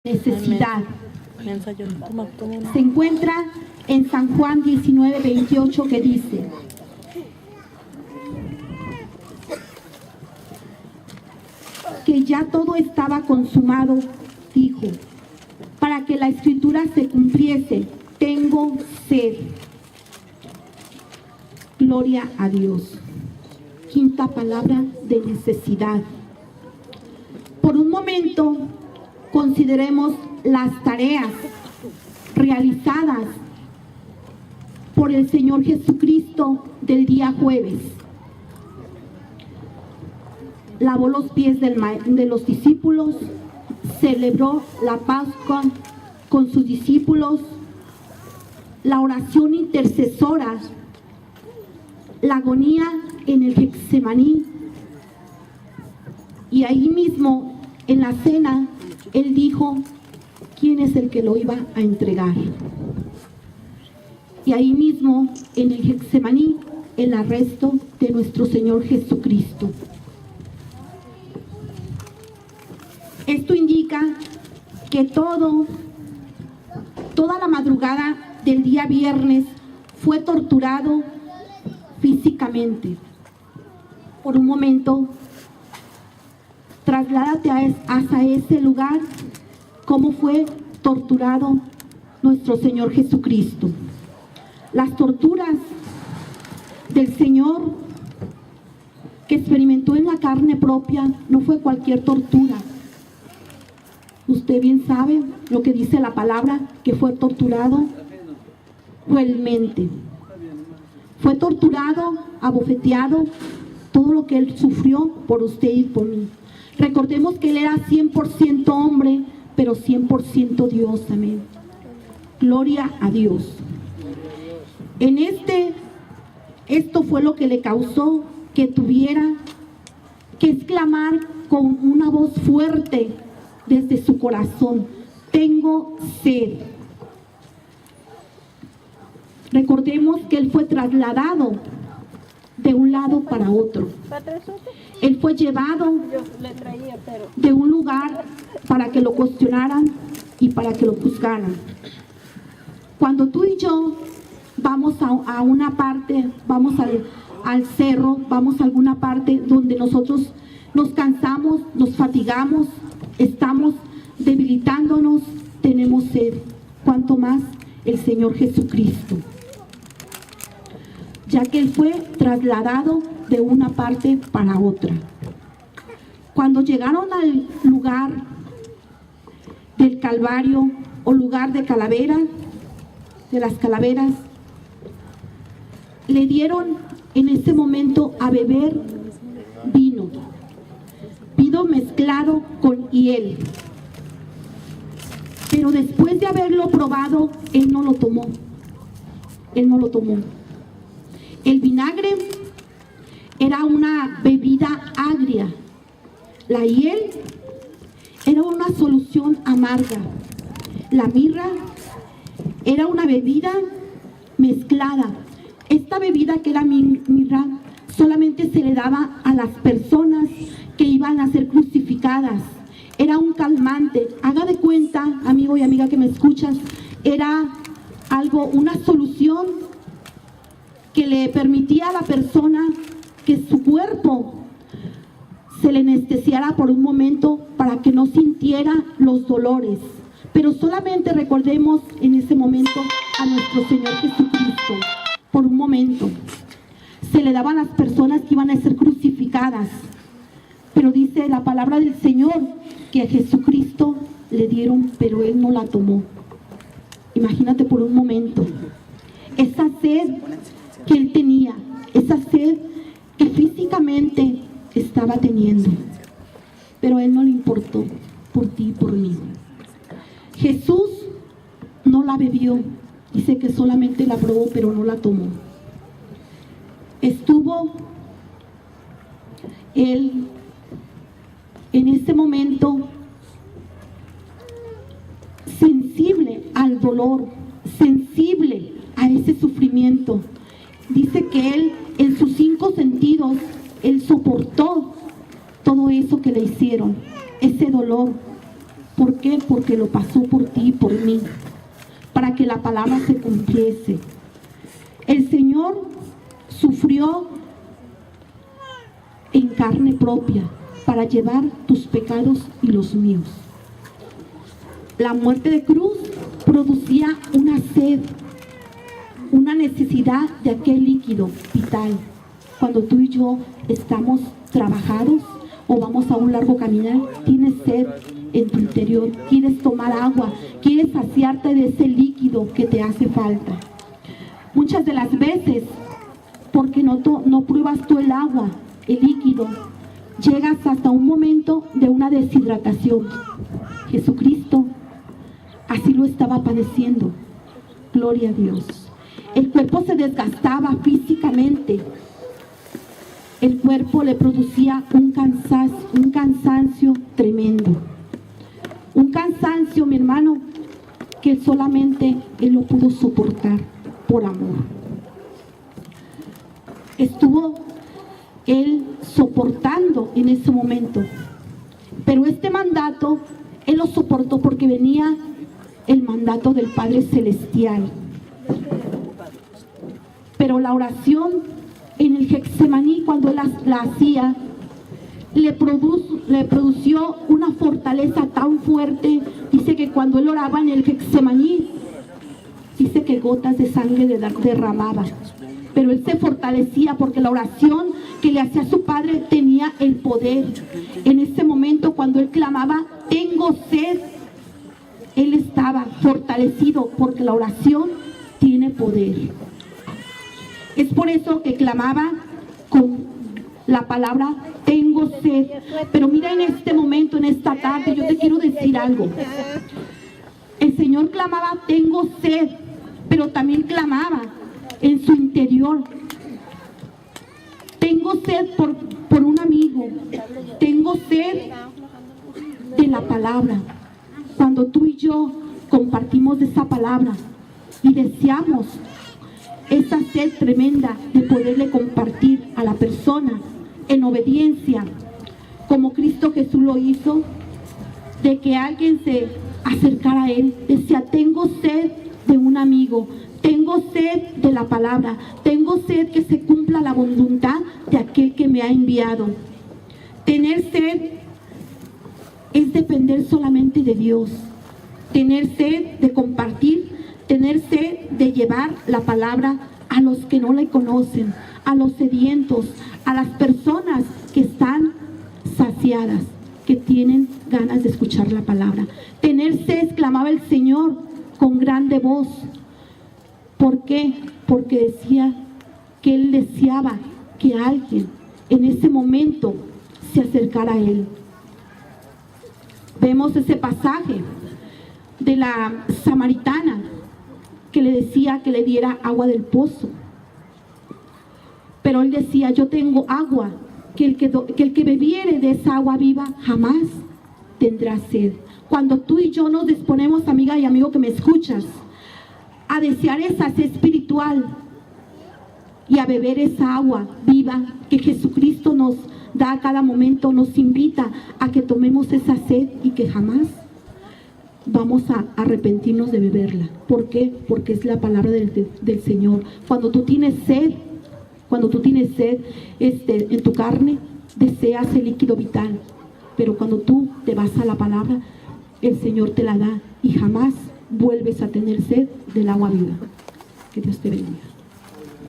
necesidad. Se encuentra en San Juan 19:28 que dice: que ya todo estaba consumado, dijo, para que la escritura se cumpliese: tengo sed. Gloria a Dios. Quinta palabra de necesidad. Por un momento consideremos las tareas realizadas por el Señor Jesucristo del día jueves. Lavó los pies de los discípulos, celebró la Pascua con sus discípulos, la oración intercesora, la agonía en el Getsemaní, y ahí mismo en la cena Él dijo quién es el que lo iba a entregar. Y ahí mismo en el Getsemaní, el arresto de nuestro Señor Jesucristo. Esto indica que toda la madrugada del día viernes fue torturado físicamente. Por un momento, trasládate hasta ese lugar, cómo fue torturado nuestro Señor Jesucristo. Las torturas del Señor que experimentó en la carne propia no fue cualquier tortura. Usted bien sabe lo que dice la palabra, que fue torturado cruelmente. Fue torturado, abofeteado, todo lo que Él sufrió por usted y por mí. Recordemos que Él era 100% hombre, pero 100% Dios. Amén. Gloria a Dios. Esto fue lo que le causó que tuviera que exclamar con una voz fuerte desde su corazón: tengo sed. Recordemos que Él fue trasladado de un lado para otro. Él fue llevado de un lugar para que lo cuestionaran y para que lo juzgaran. Cuando tú y yo vamos a una parte, vamos al cerro, vamos a alguna parte donde nosotros nos cansamos, nos fatigamos, estamos debilitándonos, tenemos sed. ¿Cuánto más el Señor Jesucristo? Ya que Él fue trasladado de una parte para otra. Cuando llegaron al lugar del Calvario o lugar de calavera, de las calaveras, le dieron en ese momento a beber vino mezclado con hiel. Pero después de haberlo probado, Él no lo tomó. Él no lo tomó. El vinagre era una bebida agria. La hiel era una solución amarga. La mirra era una bebida mezclada. Esta bebida, que era mirra, solamente se le daba a las personas que iban a ser crucificadas. Era un calmante. Haga de cuenta, amigo y amiga que me escuchas, era una solución que le permitía a la persona que su cuerpo se le anestesiara por un momento para que no sintiera los dolores. Pero solamente recordemos en ese momento a nuestro Señor Jesucristo. Por un momento se le daban a las personas que iban a ser crucificadas. Pero dice la palabra del Señor que a Jesucristo le dieron, pero Él no la tomó. Imagínate por un momento esa sed que Él tenía, esa sed que físicamente estaba teniendo, pero a Él no le importó por ti y por mí. Jesús no la bebió, dice que solamente la probó, pero no la tomó. Estuvo Él en ese momento sensible al dolor, sensible a ese sufrimiento. Dice que Él, en sus 5 sentidos, Él soportó todo eso que le hicieron, ese dolor, ¿Por qué? Porque lo pasó por ti y por mí, para que la palabra se cumpliese. El Señor sufrió en carne propia para llevar tus pecados y los míos. La muerte de cruz producía una sed, una necesidad de aquel líquido vital. Cuando tú y yo estamos trabajados o vamos a un largo caminar, tienes sed en tu interior, quieres tomar agua, quieres saciarte de ese líquido que te hace falta. Muchas de las veces, porque no pruebas tú el agua, el líquido, llegas hasta un momento de una deshidratación. Jesucristo así lo estaba padeciendo. Gloria a Dios. El cuerpo se desgastaba físicamente. El cuerpo le producía un cansancio tremendo. Un cansancio, mi hermano, que solamente Él lo pudo soportar por amor. Estuvo Él soportando en ese momento. Pero este mandato, Él lo soportó porque venía el mandato del Padre Celestial. Pero la oración en el Getsemaní, cuando Él la hacía, le produció una fortaleza tan fuerte. Dice que cuando Él oraba en el Getsemaní, dice que gotas de sangre derramaba. Pero Él se fortalecía porque la oración que le hacía a su Padre tenía el poder. En ese momento, cuando Él clamaba, tengo sed, Él estaba fortalecido porque la oración tiene poder. Es por eso que clamaba con la palabra tengo sed. Pero mira, en este momento, en esta tarde, yo te quiero decir algo. El Señor clamaba tengo sed, pero también clamaba en su interior. Tengo sed por un amigo. Tengo sed de la palabra. Cuando tú y yo compartimos de esa palabra y deseamos esa sed tremenda de poderle compartir a la persona en obediencia, como Cristo Jesús lo hizo, de que alguien se acercara a Él, decía, tengo sed de un amigo, tengo sed de la palabra, tengo sed que se cumpla la voluntad de aquel que me ha enviado. Tener sed es depender solamente de Dios, tener sed de compartir, tener sed de llevar la palabra a los que no la conocen, a los sedientos, a las personas que están saciadas, que tienen ganas de escuchar la palabra. Tener sed, clamaba el Señor con grande voz. ¿Por qué? Porque decía que Él deseaba que alguien en ese momento se acercara a Él. Vemos ese pasaje de la samaritana que le decía que le diera agua del pozo. Pero Él decía, yo tengo agua, que el que bebiere de esa agua viva jamás tendrá sed. Cuando tú y yo nos disponemos, amiga y amigo que me escuchas, a desear esa sed espiritual y a beber esa agua viva que Jesucristo nos da a cada momento, nos invita a que tomemos esa sed y que jamás vamos a arrepentirnos de beberla. ¿Por qué? Porque es la palabra del Señor. Cuando tú tienes sed en tu carne, deseas el líquido vital. Pero cuando tú te vas a la palabra, el Señor te la da y jamás vuelves a tener sed del agua viva. Que Dios te bendiga.